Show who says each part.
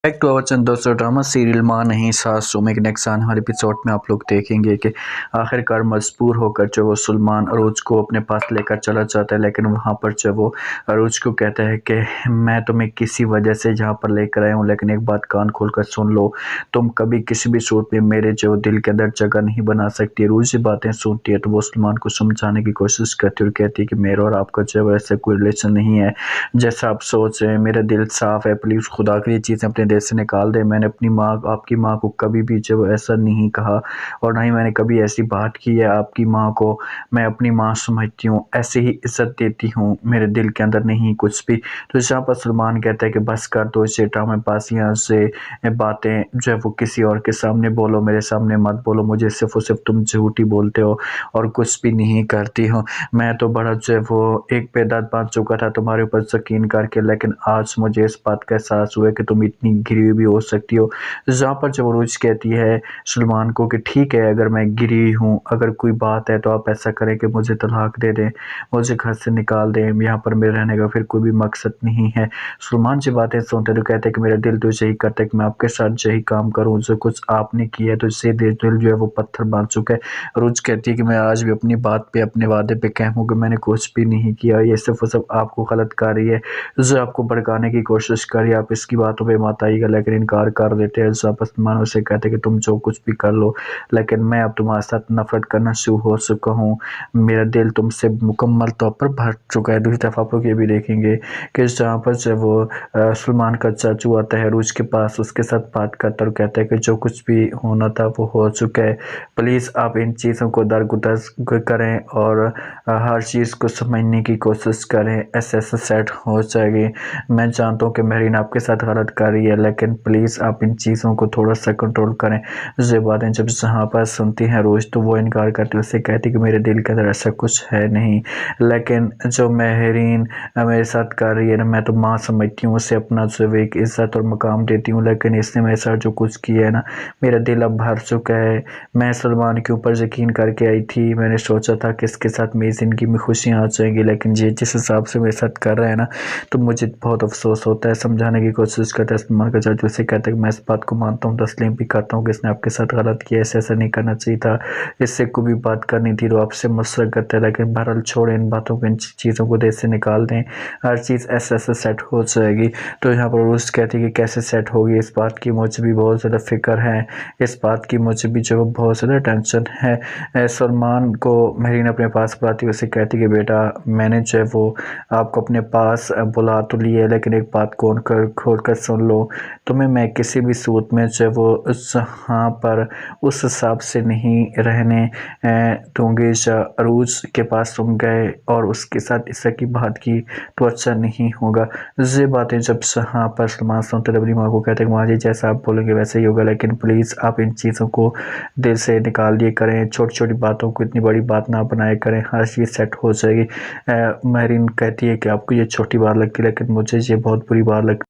Speaker 1: Back to our channel दोस्तों, drama serial माँ नहीं सास में के नेक्स्ट आने वाले एपिसोड में आप लोग देखेंगे कि आखिरकार मजबूर होकर जो वो सुलेमान अरूज को अपने पास लेकर चला जाता है। लेकिन वहाँ पर जो वो अरूज को कहता है कि मैं तुम्हें किसी वजह से यहाँ पर लेकर आया हूँ, लेकिन एक बात कान खोल कर सुन लो, तुम कभी किसी भी सूरत में मेरे जो दिल के अंदर जगह नहीं बना सकती। अरूज ये बातें सुनती है तो वो सुलेमान को समझाने की कोशिश करती है और कहती है कि मेरा और आपका जो ऐसा कोई रिलेशन नहीं है जैसा आप सोच रहे हैं। मेरा दिल साफ है, प्लीज़ खुदा के लिए चीज़ें अपने दिल से निकाल दें। मैंने अपनी माँ आपकी माँ को कभी भी जो ऐसा नहीं कहा और ना ही मैंने कभी ऐसी बात की है। आपकी माँ को मैं अपनी माँ समझती हूँ, ऐसे ही इज्जत देती हूँ, मेरे दिल के अंदर नहीं कुछ भी। तो यहाँ पर सुलेमान कहता है कि बस कर दो इसे ड्रामेबाजियाँ से बातें जो है वो किसी और के सामने बोलो, मेरे सामने मत बोलो। मुझे सिर्फ और सिर्फ तुम झूठी बोलते हो और कुछ भी नहीं करती हो। मैं तो बड़ा जो है वो एक पे दाँत बांध चुका था तुम्हारे ऊपर यकीन करके, लेकिन आज मुझे इस बात का एहसास हुआ कि तुम इतनी गिरी हुई भी हो सकती हो। जहाँ पर जब अरूज कहती है सुलेमान को कि ठीक है, अगर मैं गिरी हूँ, अगर कोई बात है तो आप ऐसा करें कि मुझे तलाक दे दें, मुझे घर से निकाल दें, यहाँ पर मेरे रहने का फिर कोई भी मकसद नहीं है। सुलेमान से बातें सुनते तो कहते हैं कि मेरा दिल तो यही करता है कि मैं आपके साथ यही काम करूँ, जो कुछ आपने किया है तो इससे दिल जो है वो पत्थर बांध चुका है। अरूज कहती है कि मैं आज भी अपनी बात पे, अपने वादे पे कायम हूँ कि मैंने कुछ भी नहीं किया, ये सिर्फ और सिर्फ आपको गलत कर रही है, जो आपको भड़काने की कोशिश करी। आप इसकी बातों पे मत आइएगा, लेकिन इनकार कर देते हैं। आपस मानो से कहते हैं कि तुम जो कुछ भी कर लो, लेकिन मैं अब तुम्हारे साथ नफरत करना शुरू हो चुका हूँ, मेरा दिल तुमसे मुकम्मल तौर पर भर चुका है। दूसरी तरफ आप लोग ये भी देखेंगे कि जहाँ पर जब वो सुलेमान का चाचू आता है अरूज के पास, उसके साथ बात करता और कहता है कि जो कुछ भी होना था वो हो चुका है, प्लीज़ आप इन चीज़ों को दरगुजर करें और हर चीज़ को समझने की कोशिश करें, ऐसे सेट हो जाएगी। मैं जानता हूँ कि मेहरीन आपके साथ गलत कर रही है, लेकिन प्लीज़ आप इन चीज़ों को थोड़ा सा कंट्रोल करें। ये बातें जब जहाँ पर सुनती हैं रोज़ तो वो इनकार करती है, उससे कहती कि मेरे दिल के अंदर ऐसा कुछ है नहीं, लेकिन जो मेहरीन मेरे साथ कर रही है ना, मैं तो माँ समझती हूँ, उसे अपना जो एक इज़्ज़त और मकाम देती हूँ, लेकिन इसने मेरे साथ जो कुछ किया है ना, मेरा दिल अब भर चुका है। मैं सुलेमान के ऊपर यकीन करके आई थी, मैंने सोचा था कि इसके साथ मेरी ज़िंदगी में खुशियाँ आ जाएंगी, लेकिन ये जिस हिसाब से मेरे साथ कर रहा है ना, तो मुझे बहुत अफसोस होता है। समझाने की कोशिश करता है सुलेमान का चाचू, से कहता है कि मैं इस बात को मानता हूँ, तस्लीम भी करता हूँ कि इसने आपके साथ गलत किया, ऐसा नहीं करना चाहिए था, इससे कोई भी बात करनी थी तो आपसे मशवरा करता है, लेकिन बहरहाल छोड़ें इन बातों को, इन चीज़ों को दिल से निकाल दें, हर चीज़ ऐसे सेट हो जाएगी। तो यहाँ पर रूस कहती है कि कैसे सेट होगी, इस बात की मुझे भी बहुत ज़्यादा फिक्र है, इस बात की मुझे भी जो बहुत ज़्यादा टेंशन है। सुलेमान को मेहरीन अपने पास बुलाती है, उसे कहती कि बेटा मैंने जो है वो आपको अपने पास बुला तो लिया है, लेकिन एक बात खोल कर सुन लो, तुम्हें मैं किसी भी सूरत में जो है वो यहाँ पर उस हिसाब से नहीं रहने दूँगी। अरूज के पास तुम गए और उसके साथ इस तरह की बात की तो अच्छा नहीं होगा। ये बातें जब यहाँ पर सुलेमान सुनते अपनी माँ को कहते हैं माँ जी जैसा आप बोलेंगे वैसे ही होगा, लेकिन प्लीज़ आप इन चीज़ों को दिल से निकाल दिए करें, छोटी छोटी बातों को इतनी बड़ी बात ना बनाए करें, हर चीज़ सेट हो जाएगी। मेहरीन कहती है कि आपको ये छोटी बात लगती है, लेकिन मुझे ये बहुत बुरी बात लगती है।